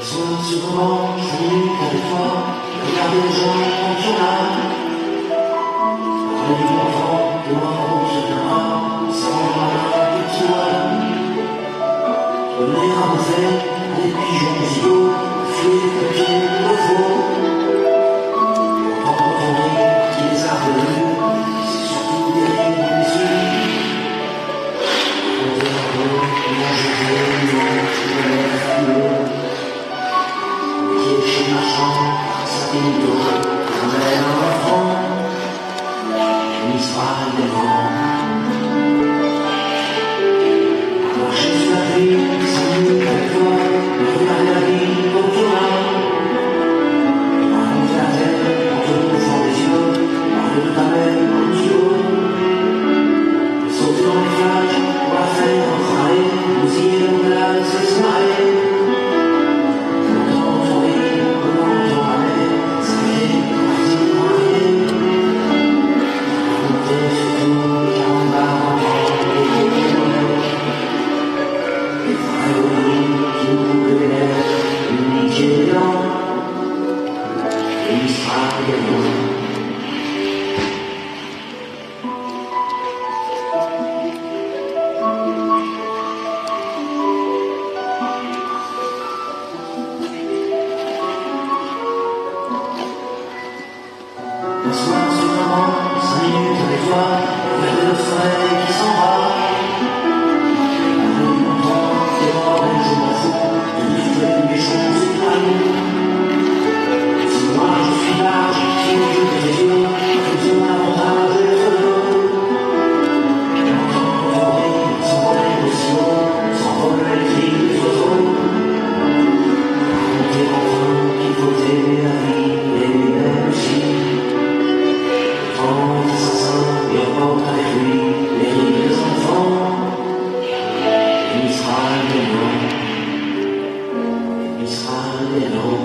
Souvent, je suis avec toi, regarder les gens quand tu l'as. Après du bon temps, dehors, je viendrai, sans un petit oiseau. Je les ramassais, des pigeons gigots, fuir le pied, le faux. Entendre ton rire, qui les a revenus, c'est surtout des rires messieurs. On dit un peu, moi je lève fabuleux. Chez ma chambre, sa pinto, un bel enfant, une histoire des vents. Marcher sur la ville, sans nuit avec toi, regarder la vie autour de moi. Raconter la terre, en te bouffant des yeux, parler de ta mère en duo. Sauter dans les flaques, pour la faire entraîner, nous y au-delà de ces soirées. Un soir, sur un banc, 5 minutes avec toi, regarder le soleil qui s'en va. Après du bon temps, dehors, et je m'en fous, de livrer mes choses et pas nous. Si moi je suis large, si je te les yeux, je te l'avantage et le feu. Et entendre ton rire, s'envoler aussi haut, s'envoler les cris des oiseaux. Raconter enfin qu'il faut aimer la vie, et elle aussi. Et emporte avec lui les rires des enfants. Il sera des nôtres, il sera des nôtres.